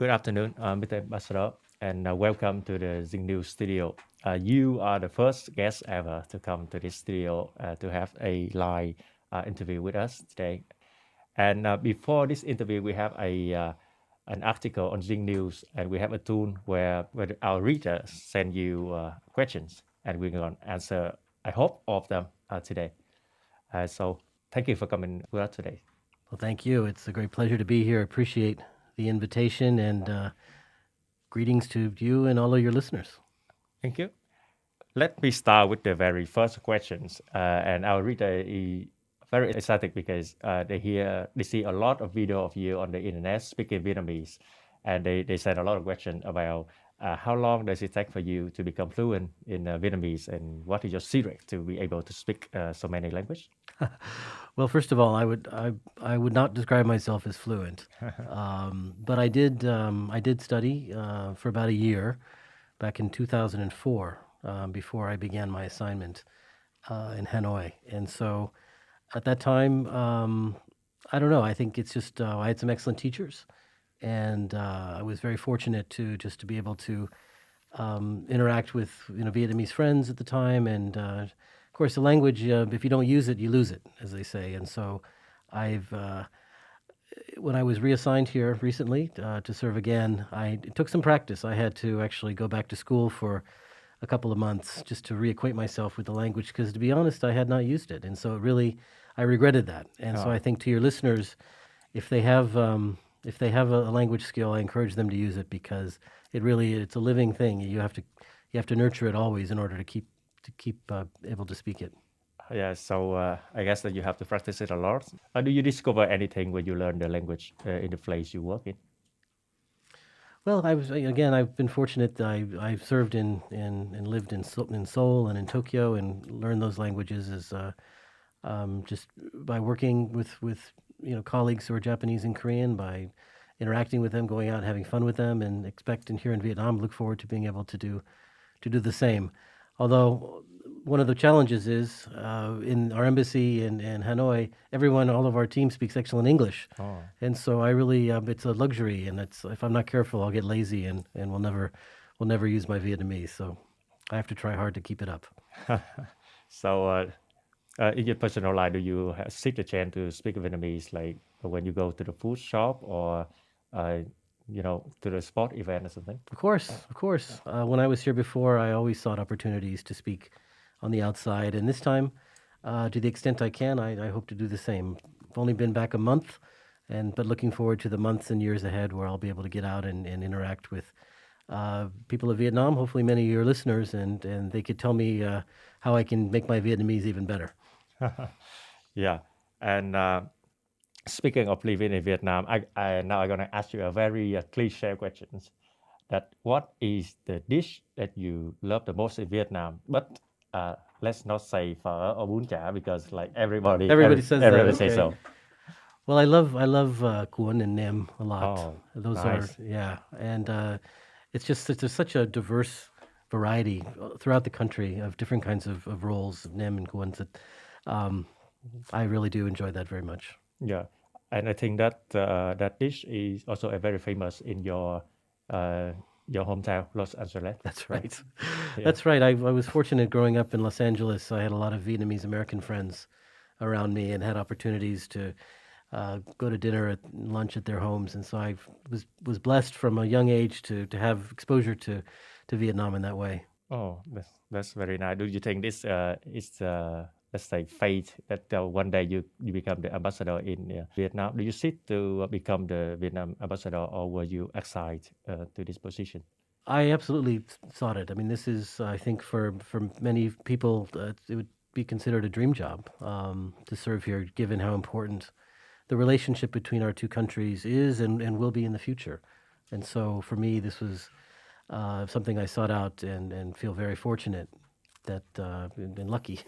Good afternoon, Mr. Ambassador, and welcome to the Zing News studio. You are the first guest ever to come to this studio to have a live interview with us today. And before this interview, we have an article on Zing News, and we have a tool where our readers send you questions, and we're going to answer, I hope, all of them today. So thank you for coming with us today. Well, thank you. It's a great pleasure to be here. Appreciate the invitation and greetings to you and all of your listeners. Thank you. Let me start with the very first questions, and our reader is very excited because they see a lot of video of you on the internet speaking Vietnamese, and they send a lot of questions about how long does it take for you to become fluent in Vietnamese, and what is your secret to be able to speak so many languages? Well, first of all, I would not describe myself as fluent, but I did study for about a year back in 2004 before I began my assignment in Hanoi, and so at that time, I don't know. I think it's just I had some excellent teachers, and I was very fortunate to be able to interact with Vietnamese friends at the time, and of course the language. If you don't use it, you lose it, as they say. And so, I've when I was reassigned here recently to serve again, it took some practice. I had to actually go back to school for a couple of months just to reacquaint myself with the language because, to be honest, I had not used it, and so I regretted that. And so Oh, I think to your listeners, if they have a language skill, I encourage them to use it because it's a living thing. You have to nurture it always in order to keep able to speak it. yeah. So I guess that you have to practice it a lot. Do you discover anything when you learn the language in the place you work in? Well, I've been fortunate. I've served and lived in Seoul and in Tokyo and learned those languages as just by working with colleagues who are Japanese and Korean, by interacting with them, going out and having fun with them, and expecting here in Vietnam, look forward to being able to do the same. Although one of the challenges is in our embassy in Hanoi, all of our team speaks excellent English, Oh. and so I really it's a luxury, and if I'm not careful, I'll get lazy and will never use my Vietnamese. So I have to try hard to keep it up. So, in your personal life, do you seek the chance to speak Vietnamese, like when you go to the food shop or, uh, to the sport event or something? Of course, of course. When I was here before, I always sought opportunities to speak on the outside, and this time, to the extent I can, I hope to do the same. I've only been back a month, but looking forward to the months and years ahead where I'll be able to get out and interact with people of Vietnam, hopefully many of your listeners, and they could tell me how I can make my Vietnamese even better. Yeah. And speaking of living in Vietnam, now I'm gonna ask you a very cliche question. That what is the dish that you love the most in Vietnam? But let's not say phở or bún chả because like Everybody says that. everybody says Okay. so. Well, I love cuốn and nem a lot. Oh, Those are nice. yeah, and there's such a diverse variety throughout the country of different kinds of rolls of nem and cuốn that um, I really do enjoy that very much. Yeah, and I think that that dish is also a very famous in uh, your hometown, Los Angeles. That's right. Yeah. That's right. I was fortunate growing up in Los Angeles. I had a lot of Vietnamese American friends around me and had opportunities to go to dinner at lunch at their homes, and so I was blessed from a young age to have exposure to Vietnam in that way. Oh, that's very nice. Do you think this is let's say fate that one day you become the ambassador in Vietnam? Do you seek to become the Vietnam ambassador, or were you excited to this position? I absolutely sought it. I mean, this is, I think, for many people, it would be considered a dream job to serve here, given how important the relationship between our two countries is and will be in the future. And so, for me, this was something I sought out and feel very fortunate that and lucky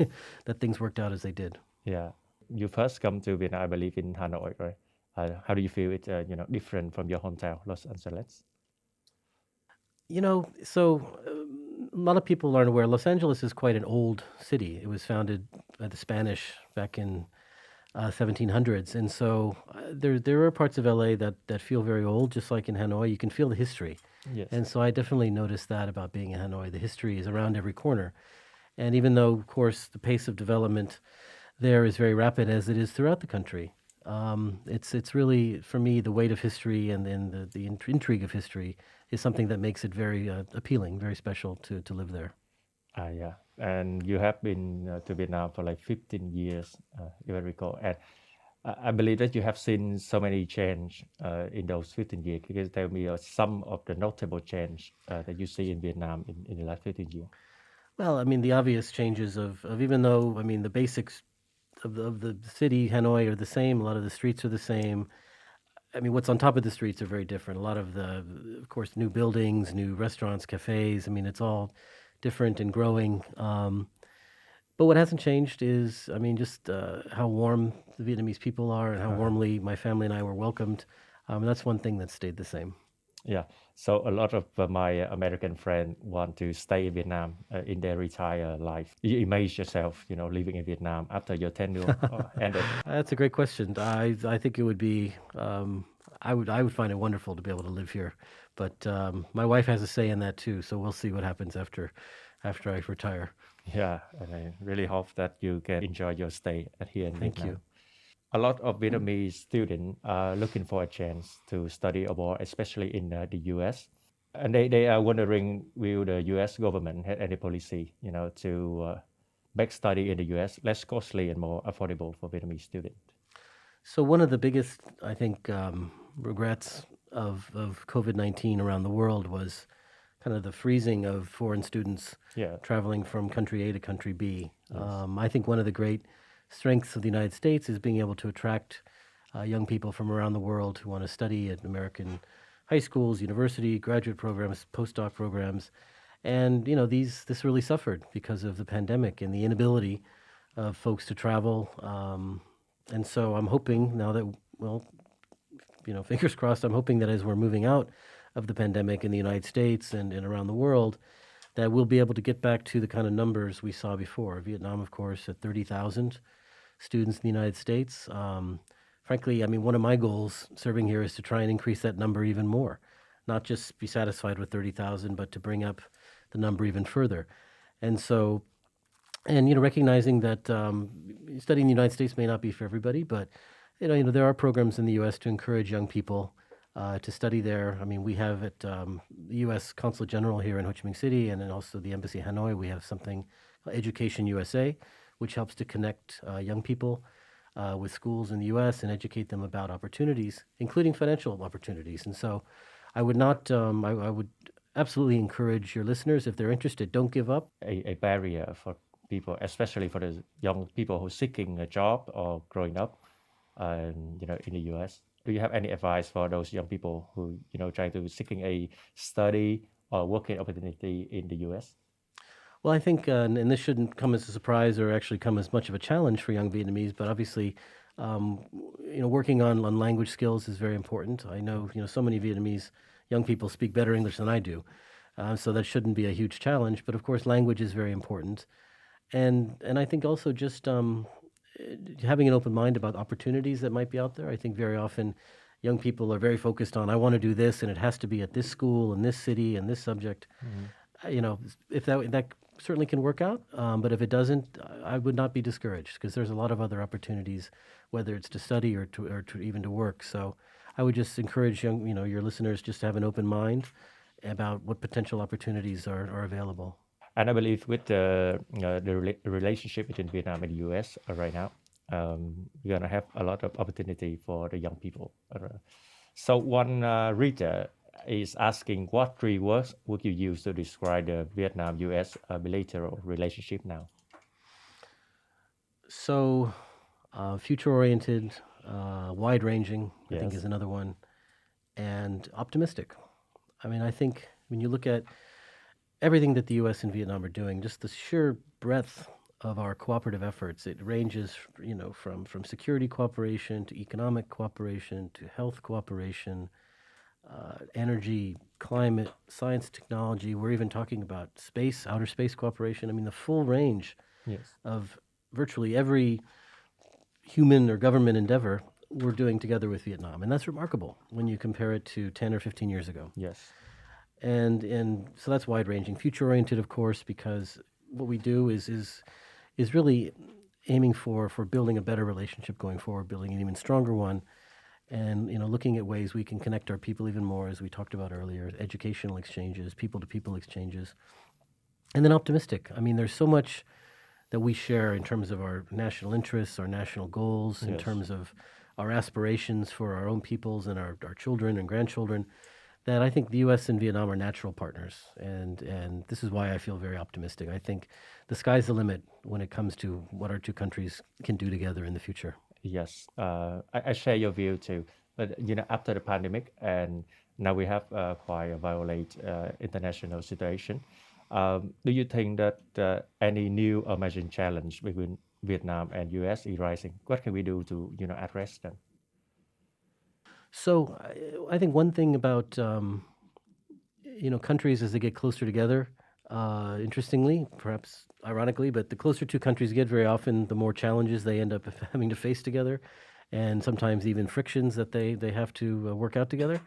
that things worked out as they did. Yeah, you first come to Vietnam, I believe, in Hanoi, right? How do you feel it, different from your hometown, Los Angeles? A lot of people aren't aware. Los Angeles is quite an old city. It was founded by the Spanish back in 1700s. And so there are parts of LA that feel very old, just like in Hanoi. You can feel the history. Yes. And so I definitely noticed that about being in Hanoi. The history is around every corner. And even though, of course, the pace of development there is very rapid, as it is throughout the country, it's really, for me, the weight of history and the intrigue of history is something that makes it very appealing, very special to live there. Yeah. And you have been to Vietnam for like 15 years, if I recall. And I believe that you have seen so many change in those 15 years. Can you tell me some of the notable change that you see in Vietnam in the last 15 years? Well, I mean, the obvious changes of even though, I mean, the basics of the city, Hanoi, are the same, a lot of the streets are the same. I mean, what's on top of the streets are very different. A lot of of course, new buildings, new restaurants, cafes. I mean, it's all different and growing. But what hasn't changed is, I mean, just how warm the Vietnamese people are and how warmly my family and I were welcomed. And that's one thing that stayed the same. Yeah. So a lot of my American friends want to stay in Vietnam in their retire life. You imagine yourself, living in Vietnam after your tenure ended. That's a great question. I think it would be I would find it wonderful to be able to live here, but my wife has a say in that too. So we'll see what happens after I retire. Yeah, and I really hope that you can enjoy your stay here in Thank Vietnam. you. A lot of Vietnamese students are looking for a chance to study abroad, especially in the US. And they are wondering, will the US government have any policy, to make study in the US less costly and more affordable for Vietnamese students? So one of the biggest, I think, regrets of COVID-19 around the world was kind of the freezing of foreign students Yeah. traveling from country A to country B. Yes. I think one of the great strengths of the United States is being able to attract young people from around the world who want to study at American high schools, university, graduate programs, postdoc programs. And, this really suffered because of the pandemic and the inability of folks to travel. And so I'm hoping now that, well, fingers crossed, I'm hoping that as we're moving out of the pandemic in the United States and around the world, that we'll be able to get back to the kind of numbers we saw before. Vietnam, of course, at 30,000 students in the United States. Frankly, I mean, one of my goals serving here is to try and increase that number even more, not just be satisfied with 30,000, but to bring up the number even further. And so, recognizing that studying in the United States may not be for everybody, but there are programs in the U.S. to encourage young people to study there. I mean, we have at the U.S. Consulate General here in Ho Chi Minh City, and then also the Embassy Hanoi, we have something called Education USA, which helps to connect young people with schools in the U.S. and educate them about opportunities, including financial opportunities. And so, I would not. I would absolutely encourage your listeners, if they're interested, don't give up. A barrier for people, especially for the young people who are seeking a job or growing up, in the U.S. Do you have any advice for those young people who, trying to seeking a study or working opportunity in the U.S.? Well, I think, and this shouldn't come as a surprise or actually come as much of a challenge for young Vietnamese, but obviously, um, working on language skills is very important. I know, so many Vietnamese young people speak better English than I do, so that shouldn't be a huge challenge. But of course, language is very important, and I think also just having an open mind about opportunities that might be out there. I think very often young people are very focused on, I want to do this, and it has to be at this school, in this city, and this subject. If that certainly can work out, but if it doesn't, I would not be discouraged because there's a lot of other opportunities, whether it's to study or to even to work. So I would just encourage your listeners just to have an open mind about what potential opportunities are available. And I believe with the relationship between Vietnam and the US right now, we're gonna have a lot of opportunity for the young people. So one reader is asking, what three words would you use to describe the Vietnam-US bilateral relationship now? So future-oriented, wide-ranging, I think Yes. is another one, and optimistic. I mean, I think when you look at everything that the U.S. and Vietnam are doing, just the sheer breadth of our cooperative efforts, it ranges, from security cooperation to economic cooperation to health cooperation, energy, climate, science, technology. We're even talking about space, outer space cooperation. I mean, the full range Yes. of virtually every human or government endeavor we're doing together with Vietnam. And that's remarkable when you compare it to 10 or 15 years ago. Yes. And so that's wide ranging, future oriented, of course, because what we do is really aiming for building a better relationship going forward, building an even stronger one, and looking at ways we can connect our people even more, as we talked about earlier, educational exchanges, people to people exchanges, and then optimistic. I mean, there's so much that we share in terms of our national interests, our national goals, in Yes. terms of our aspirations for our own peoples and our children and grandchildren, that I think the U.S. and Vietnam are natural partners, and this is why I feel very optimistic. I think the sky's the limit when it comes to what our two countries can do together in the future. Yes, I share your view too. But after the pandemic, and now we have quite a violent international situation. Do you think that any new emerging challenge between Vietnam and US is rising? What can we do to address them? So I think one thing about countries as they get closer together, interestingly, perhaps ironically, but the closer two countries get, very often the more challenges they end up having to face together, and sometimes even frictions that they have to work out together.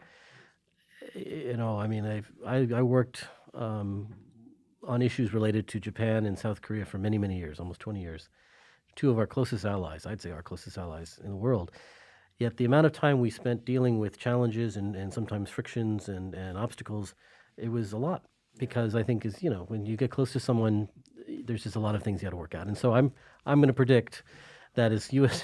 I mean, I worked on issues related to Japan and South Korea for many, many years, almost 20 years. Two of our closest allies, I'd say our closest allies in the world. Yet the amount of time we spent dealing with challenges and sometimes frictions and obstacles, it was a lot. Because I think when you get close to someone, there's just a lot of things you got to work out. And so I'm going to predict that as United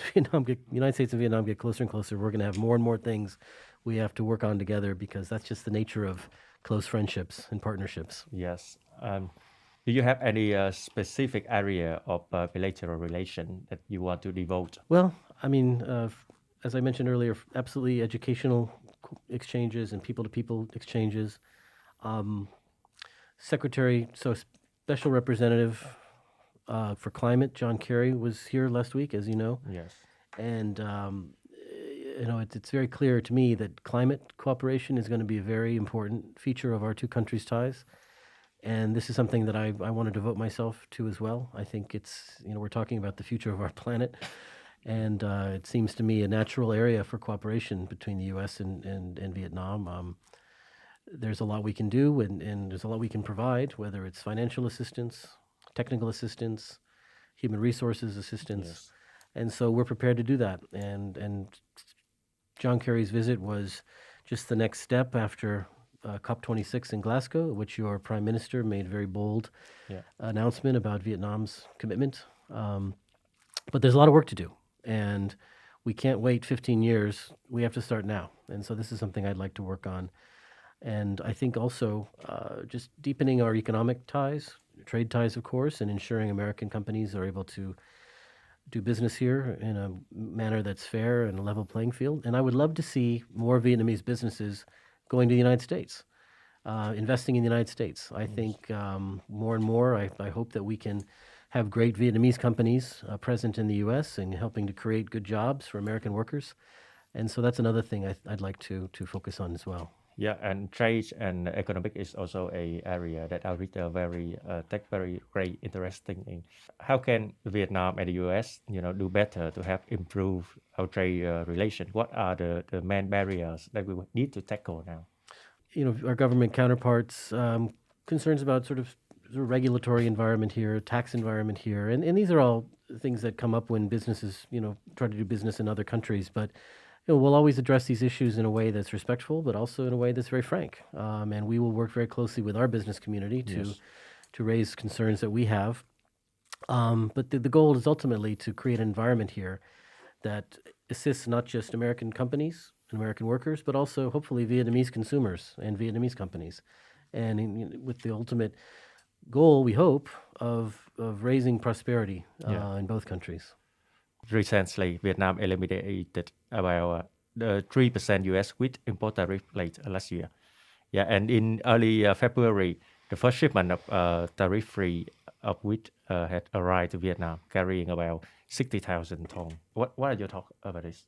States and Vietnam get closer and closer, we're going to have more and more things we have to work on together, because that's just the nature of close friendships and partnerships. Yes. Do you have any specific area of bilateral relation that you want to devote? Well, I mean, as I mentioned earlier, absolutely educational exchanges and people-to-people exchanges. Special representative for climate, John Kerry, was here last week, as you know. Yes. And, it's very clear to me that climate cooperation is going to be a very important feature of our two countries' ties. And this is something that I want to devote myself to as well. I think it's, we're talking about the future of our planet. And it seems to me a natural area for cooperation between the U.S. and Vietnam. There's a lot we can do, and there's a lot we can provide, whether it's financial assistance, technical assistance, human resources assistance. Yes. And so we're prepared to do that. And John Kerry's visit was just the next step after COP26 in Glasgow, at which your prime minister made a very bold announcement about Vietnam's commitment. But there's a lot of work to do, and we can't wait 15 years. We have to start now. And so this is something I'd like to work on. And I think also just deepening our economic ties, trade ties, of course, and ensuring American companies are able to do business here in a manner that's fair and a level playing field. And I would love to see more Vietnamese businesses going to the United States, investing in the United States. I think more and more, I hope that we can have great Vietnamese companies present in the U.S. and helping to create good jobs for American workers. And so that's another thing I'd like to focus on as well. Yeah, and trade and economic is also a area that I read take very great interesting in. How can Vietnam and the U.S. do better to have improved our trade relation? What are the main barriers that we would need to tackle now? Our government counterparts, concerns about sort of regulatory environment here, tax environment here, and these are all things that come up when businesses try to do business in other countries, but. We'll always address these issues in a way that's respectful, but also in a way that's very frank. And we will work very closely with our business community to raise concerns that we have. But the goal is ultimately to create an environment here that assists not just American companies and American workers, but also hopefully Vietnamese consumers and Vietnamese companies. And with the ultimate goal, we hope, of raising prosperity in both countries. Recently, Vietnam eliminated about the 3% U.S. wheat import tariff late last year. Yeah, and in early February, the first shipment of tariff-free of wheat had arrived to Vietnam, carrying about 60,000 tons. What are your thoughts about this?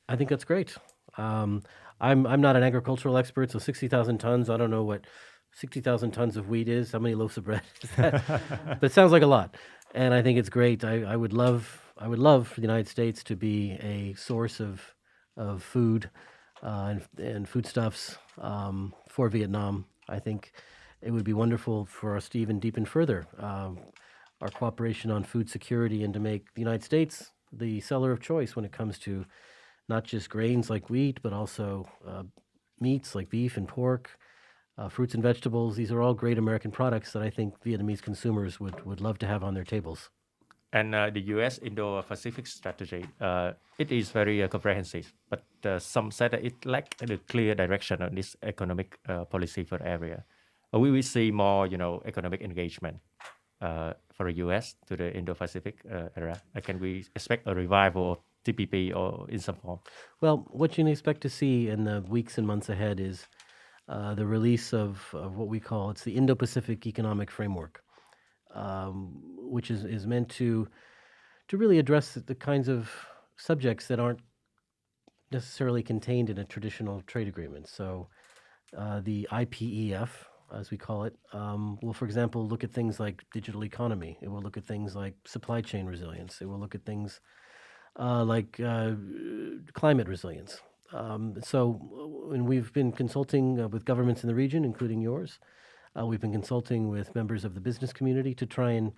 I think that's great. I'm not an agricultural expert, so 60,000 tons. I don't know what 60,000 tons of wheat is. How many loaves of bread is that? But it sounds like a lot. And I think it's great. I would love for the United States to be a source of food and foodstuffs for Vietnam. I think it would be wonderful for us to even deepen further our cooperation on food security and to make the United States the seller of choice when it comes to not just grains like wheat, but also meats like beef and pork, fruits and vegetables. These are all great American products that I think Vietnamese consumers would love to have on their tables. And the U.S. Indo-Pacific strategy, it is very comprehensive, but some said that it lacks the clear direction on this economic policy for the area. We will see more, economic engagement for the U.S. to the Indo-Pacific area. Can we expect a revival of TPP or in some form? Well, what you can expect to see in the weeks and months ahead is the release of what we call it's the Indo-Pacific Economic Framework, which is meant to really address the kinds of subjects that aren't necessarily contained in a traditional trade agreement. So the IPEF, as we call it, will, for example, look at things like digital economy. It will look at things like supply chain resilience. It will look at things like climate resilience. When we've been consulting with governments in the region, including yours, we've been consulting with members of the business community to try and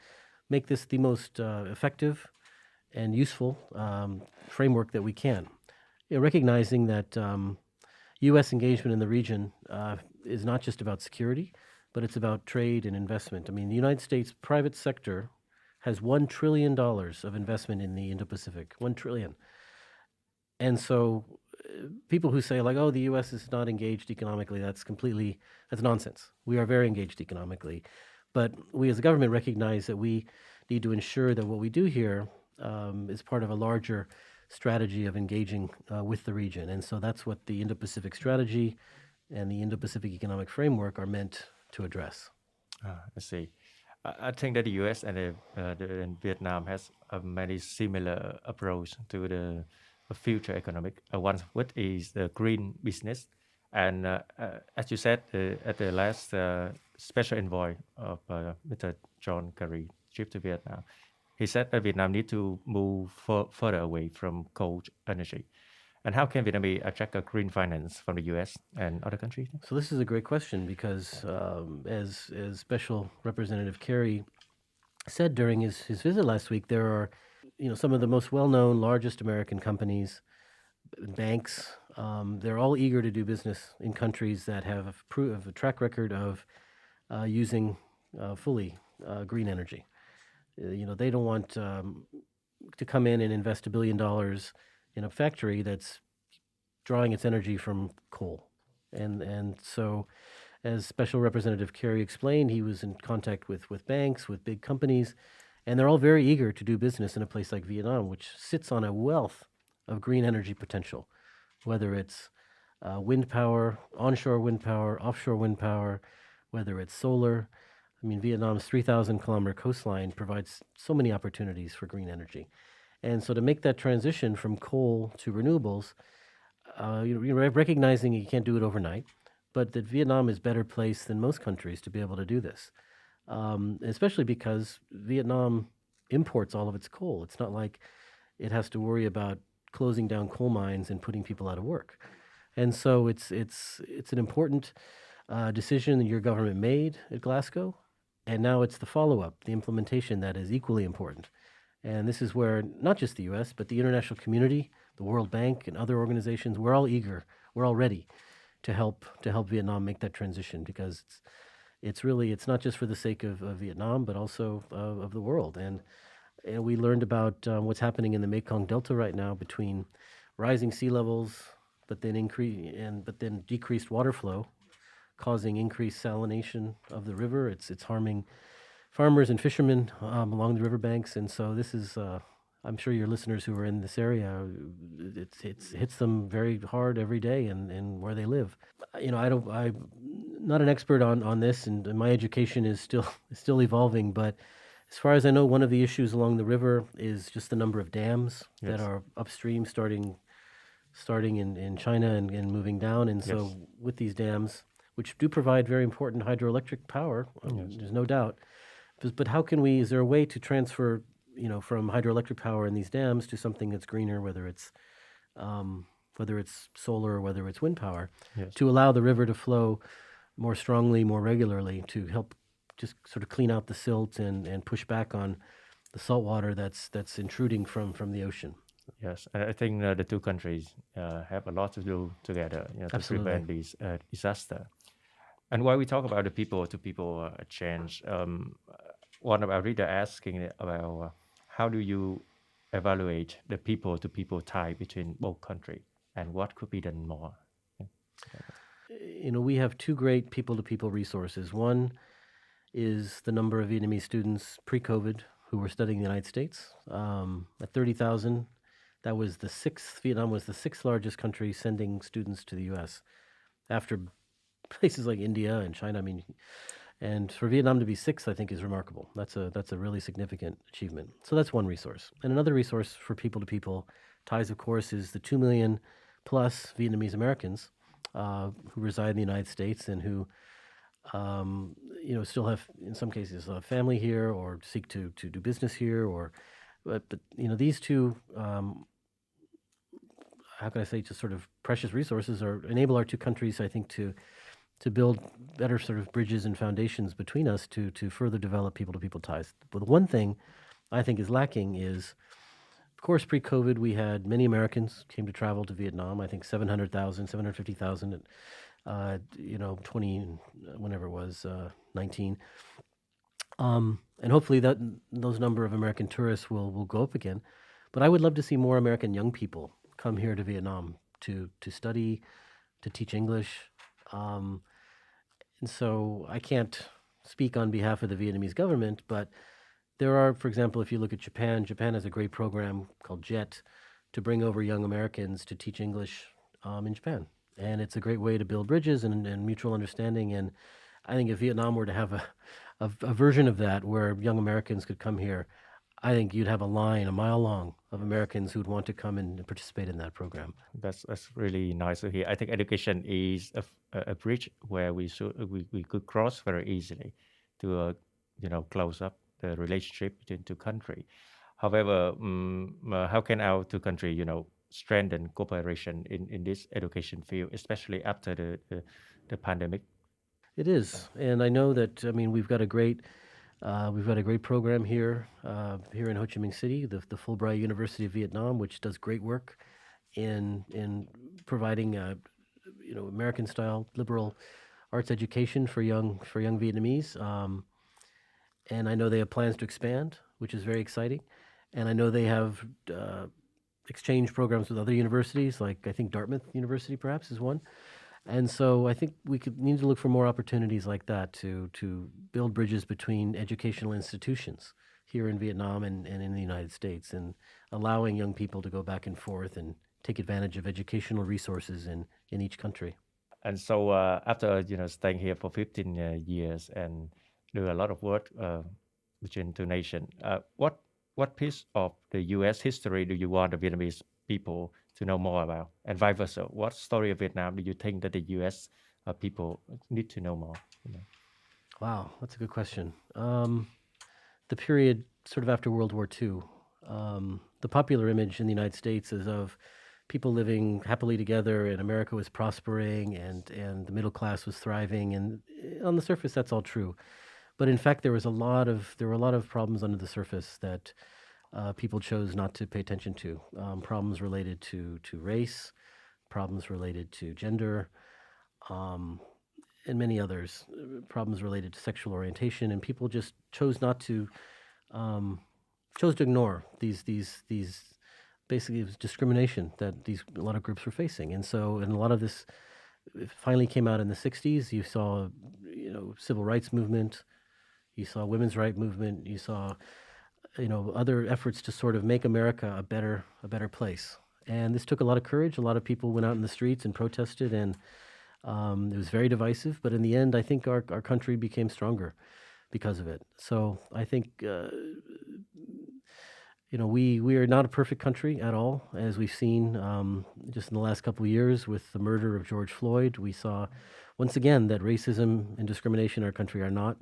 make this the most effective and useful framework that we can. Recognizing that U.S. engagement in the region is not just about security, but it's about trade and investment. I mean, the United States private sector has $1 trillion of investment in the Indo-Pacific, $1 trillion. And so people who say like, oh, the U.S. is not engaged economically, that's nonsense. We are very engaged economically. But we as a government recognize that we need to ensure that what we do here is part of a larger strategy of engaging with the region. And so that's what the Indo-Pacific strategy and the Indo-Pacific Economic Framework are meant to address. I see. I think that the U.S. and Vietnam has a very similar approach to the future economic. One of which is the green business, and as you said at the last special envoy of Mr. John Kerry trip to Vietnam, he said that Vietnam need to move further away from coal energy. And how can Vietnam attract a green finance from the U.S. and other countries? So this is a great question because as Special Representative Kerry said during his visit last week, there are some of the most well-known, largest American companies, banks. They're all eager to do business in countries that have a track record of using fully green energy. They don't want to come in and invest $1 billion in a factory that's drawing its energy from coal. And so, as Special Representative Kerry explained, he was in contact with banks, with big companies, and they're all very eager to do business in a place like Vietnam, which sits on a wealth of green energy potential, whether it's wind power, onshore wind power, offshore wind power, whether it's solar. I mean, Vietnam's 3,000-kilometer coastline provides so many opportunities for green energy. And so to make that transition from coal to renewables, you're recognizing you can't do it overnight, but that Vietnam is better placed than most countries to be able to do this, especially because Vietnam imports all of its coal. It's not like it has to worry about closing down coal mines and putting people out of work. And so it's an important decision that your government made at Glasgow, and now it's the follow-up, the implementation that is equally important. And this is where not just the U.S., but the international community, the World Bank, and other organizations, we're all eager, we're all ready to help Vietnam make that transition, because it's not just for the sake of Vietnam, but also of the world. And we learned about what's happening in the Mekong Delta right now between rising sea levels, but then decreased water flow, causing increased salination of the river. It's harming farmers and fishermen along the riverbanks, and so this is. I'm sure your listeners who are in this area, it hits them very hard every day, and where they live. I'm not an expert on this, and my education is still evolving. But as far as I know, one of the issues along the river is just the number of dams that are upstream, starting in China and moving down. And so with these dams, which do provide very important hydroelectric power, there's no doubt, But how can we? Is there a way to transfer, from hydroelectric power in these dams to something that's greener, um, whether it's solar or whether it's wind power, Yes. to allow the river to flow more strongly, more regularly, to help just sort of clean out the silt and push back on the salt water that's intruding from the ocean. Yes, I think the two countries have a lot to do together, to Absolutely. prevent these disaster. And while we talk about the people-to-people change, one of our reader asking about how do you evaluate the people-to-people tie between both countries, and what could be done more? We have two great people-to-people resources. One is the number of Vietnamese students pre-COVID who were studying in the United States. At 30,000, Vietnam was the sixth largest country sending students to the U.S. after places like India and China. I mean, and for Vietnam to be sixth, I think, is remarkable. That's a really significant achievement. So that's one resource. And another resource for people-to-people ties, of course, is the 2 million plus Vietnamese Americans who reside in the United States and who still have, in some cases, a family here or seek to do business here. But these two, how can I say, just sort of precious resources enable our two countries, I think, to build better sort of bridges and foundations between us to further develop people-to-people ties. But the one thing I think is lacking is, of course, pre-COVID, we had many Americans came to travel to Vietnam. I think 700,000, 750,000. 20, whenever it was, 19. And hopefully those number of American tourists will go up again. But I would love to see more American young people come here to Vietnam to study, to teach English. And so I can't speak on behalf of the Vietnamese government, but there are, for example, if you look at Japan has a great program called JET to bring over young Americans to teach English in Japan. And it's a great way to build bridges and mutual understanding. And I think if Vietnam were to have a version of that where young Americans could come here, I think you'd have a line a mile long of Americans who'd want to come and participate in that program. That's really nice to hear. I think education is a bridge where we could cross very easily to close up the relationship between two countries. However, how can our two countries strengthen cooperation in this education field, especially after the pandemic? It is, and I know that. I mean, we've got a great program here in Ho Chi Minh City, the Fulbright University of Vietnam, which does great work in providing American style liberal arts education for young Vietnamese. And I know they have plans to expand, which is very exciting. And I know they have exchange programs with other universities, like I think Dartmouth University perhaps is one. And so I think we need to look for more opportunities like that to build bridges between educational institutions here in Vietnam and in the United States, and allowing young people to go back and forth and take advantage of educational resources in each country. And so after staying here for 15 years and do a lot of work between two nations, what piece of the U.S. history do you want the Vietnamese people to know more about, and vice versa? What story of Vietnam do you think that the U.S. People need to know more? Wow, that's a good question. The period sort of after World War II, the popular image in the United States is of people living happily together, and America was prospering, and the middle class was thriving, and on the surface, that's all true. But in fact, there were a lot of problems under the surface that people chose not to pay attention to. Problems related to race, problems related to gender, and many others. Problems related to sexual orientation, and people just chose to ignore these. Basically, it was discrimination that a lot of groups were facing, and a lot of this finally came out in the '60s. You saw, civil rights movement. You saw women's rights movement. You saw, other efforts to sort of make America a better place. And this took a lot of courage. A lot of people went out in the streets and protested, and it was very divisive. But in the end, I think our country became stronger because of it. So I think, we are not a perfect country at all, as we've seen just in the last couple of years with the murder of George Floyd. We saw once again that racism and discrimination in our country are not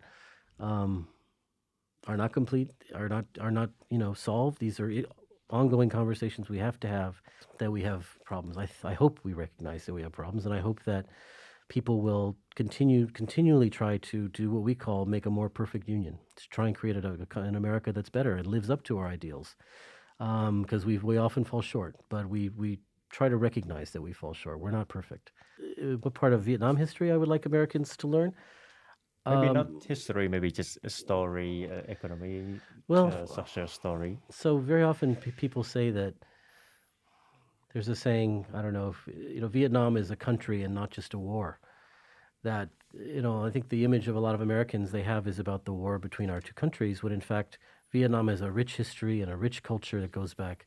are not complete, are not solved. These are ongoing conversations we have to have. That we have problems. I hope we recognize that we have problems, and I hope that people will continually try to do what we call make a more perfect union, to try and create an America that's better and lives up to our ideals. Because we often fall short, but we try to recognize that we fall short. We're not perfect. What part of Vietnam history I would like Americans to learn? Maybe not history, maybe just a story, economy, Well, success story. so very often people say that there's a saying, I don't know, if, Vietnam is a country and not just a war. That, I think the image of a lot of Americans they have is about the war between our two countries, when in fact Vietnam has a rich history and a rich culture that goes back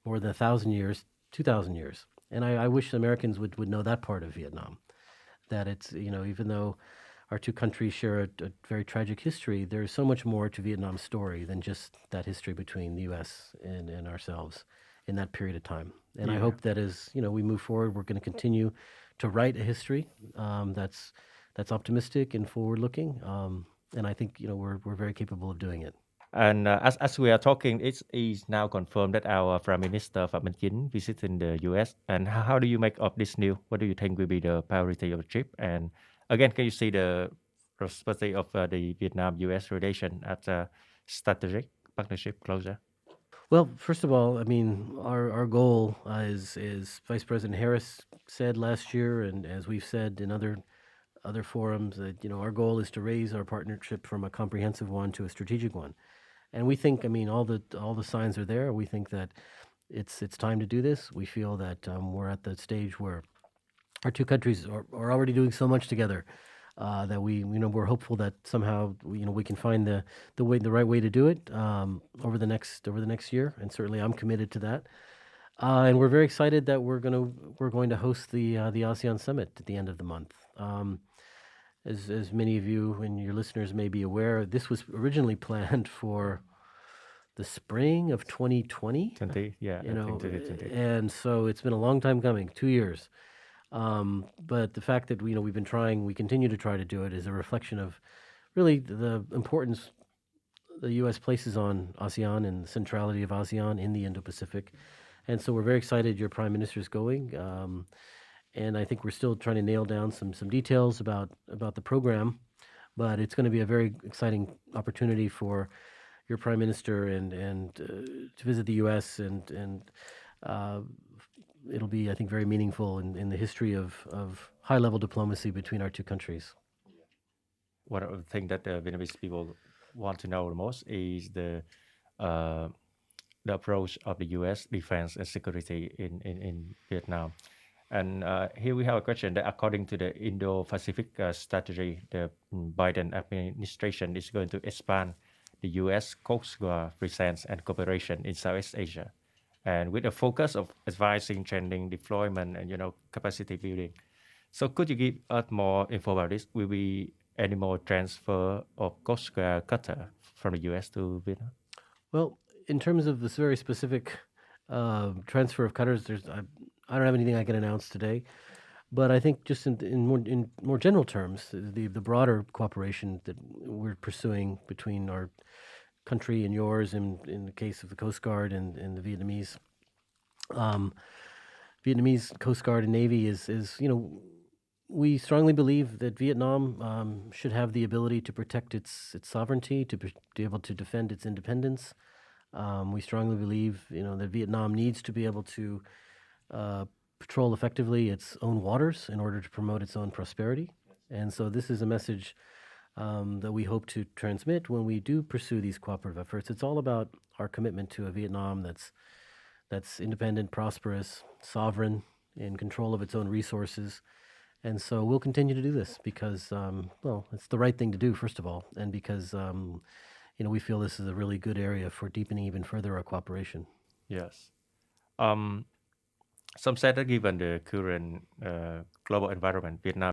more than 1,000 years, 2,000 years. And I wish Americans would know that part of Vietnam, that it's, even though our two countries share a very tragic history, there's so much more to Vietnam's story than just that history between the U.S. and ourselves in that period of time. And I hope that as we move forward, we're going to continue to write a history that's optimistic and forward-looking. And I think we're very capable of doing it. And as we are talking, it is now confirmed that our Prime Minister Phạm Minh Chính visiting the U.S. And how do you make of this news? What do you think will be the priority of the trip? And again, can you see the perspective of the Vietnam-U.S. relation as a strategic partnership closer? Well, first of all, I mean, our goal is Vice President Harris said last year, and as we've said in other forums, that our goal is to raise our partnership from a comprehensive one to a strategic one. And we think, I mean, all the signs are there. We think that it's time to do this. We feel that we're at the stage where our two countries are already doing so much together that we're hopeful that somehow we can find the right way to do it over the next year. And certainly, I'm committed to that. And we're very excited that we're going to host the ASEAN Summit at the end of the month. As many of you and your listeners may be aware, this was originally planned for the spring of 2020. 20, yeah, I think 2020. And so it's been a long time coming, 2 years. But the fact that we've been trying, we continue to try to do it, is a reflection of really the importance the U.S. places on ASEAN and the centrality of ASEAN in the Indo-Pacific. And so we're very excited your Prime Minister's going. And I think we're still trying to nail down some details about the program, but it's going to be a very exciting opportunity for your Prime Minister and to visit the U.S. and it'll be, I think, very meaningful in the history of high-level diplomacy between our two countries. One of the things that the Vietnamese people want to know the most is the approach of the U.S. defense and security in Vietnam. And here we have a question that according to the Indo-Pacific strategy, the Biden administration is going to expand the U.S. Coast Guard presence and cooperation in Southeast Asia, and with a focus of advising, training, deployment, and capacity building. So could you give us more info about this? Will be any more transfer of Coast Guard cutter from the U.S. to Vietnam? Well, in terms of this very specific transfer of cutters, I don't have anything I can announce today, but I think just in more general terms, the broader cooperation that we're pursuing between our country and yours, in the case of the Coast Guard and the Vietnamese Coast Guard and Navy is we strongly believe that Vietnam should have the ability to protect its sovereignty, to be able to defend its independence. We strongly believe that Vietnam needs to be able to patrol effectively its own waters in order to promote its own prosperity. And so this is a message that we hope to transmit when we do pursue these cooperative efforts. It's all about our commitment to a Vietnam that's independent, prosperous, sovereign, in control of its own resources. And so we'll continue to do this because, it's the right thing to do, first of all, and because, we feel this is a really good area for deepening even further our cooperation. Yes. Some said that given the current global environment, Vietnam